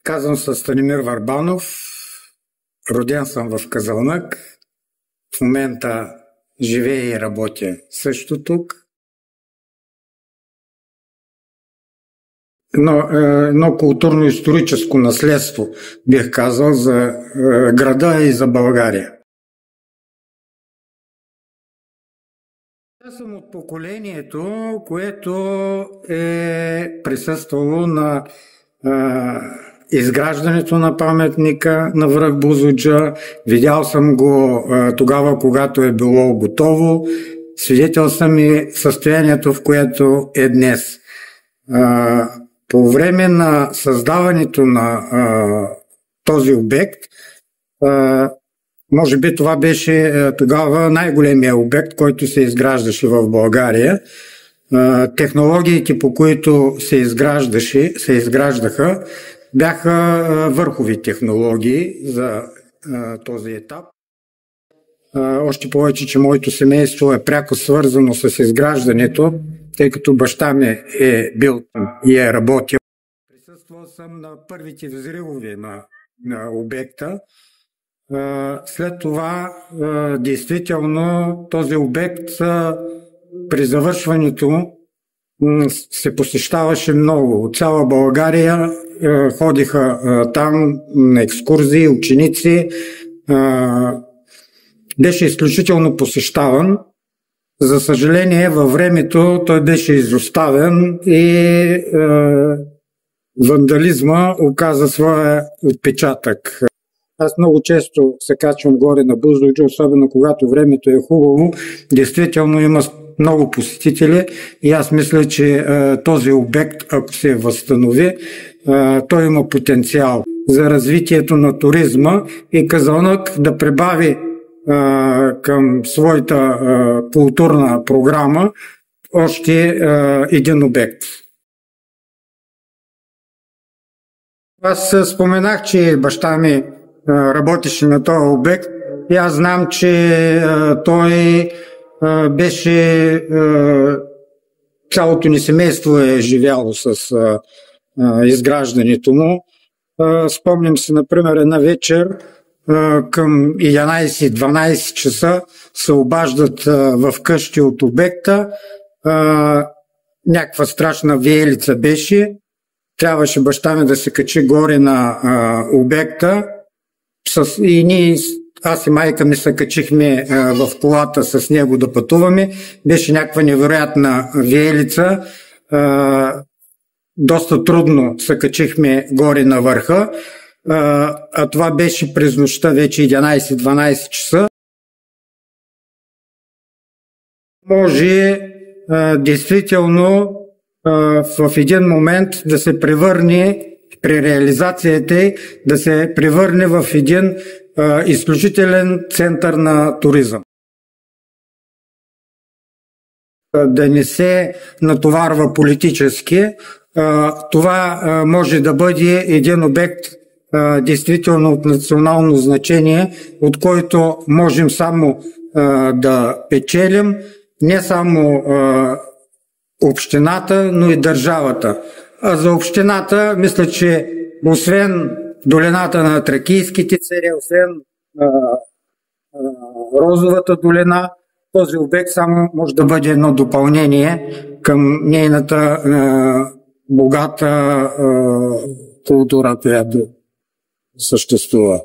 Казвам се Станимир Върбанов, роден съм в Казанлък, в момента живея и работя също тук. Едно културно-историческо наследство, бих казал, за града и за България. Аз съм от поколението, което е присъствало на изграждането на паметника на връх Бузлуджа. Видял съм го тогава, когато е било готово. Свидетел съм и състоянието, в което е днес. По време на създаването на този обект, може би това беше тогава най-големия обект, който се изграждаше в България. Технологиите, по които се изграждаха, бяха върхови технологии за този етап. Още повече, че моето семейство е пряко свързано с изграждането, тъй като баща ми е бил и е работил. Присъствал съм на първите взривови на обекта. След това, действително, този обект при завършването се посещаваше много. От цяла България ходиха там на екскурзии, ученици. Беше изключително посещаван. За съжаление, във времето той беше изоставен и вандализма оказа своя отпечатък. Аз много често се качвам горе на Бузлуджа, особено когато времето е хубаво. Действително има много посетители и аз мисля, че този обект, ако се възстанови, той има потенциал за развитието на туризма и Казанлък да прибави към своята културна програма още един обект. Аз споменах, че баща ми работеше на този обект и аз знам, че той беше, цялото ни семейство е живяло с изграждането му. Спомням се, например, една вечер към 11-12 часа се обаждат в къщи от обекта. Някаква страшна виелица беше. Трябваше баща ми да се качи горе на обекта. И ние, аз и майка ми се качихме в колата с него да пътуваме. Беше някаква невероятна виелица. Доста трудно се качихме горе на върха. А това беше през нощта, вече 11-12 часа. Може действително в един момент да се превърне, при реализацията да се превърне в един изключителен център на туризъм. Да не се натоварва политически. Това може да бъде един обект действително от национално значение, от който можем само да печелим не само общината, но и държавата. А за общината, мисля, че освен долината на Тракийските царе, освен Розовата долина, този обект само може да бъде едно допълнение към нейната богата култура, която съществува.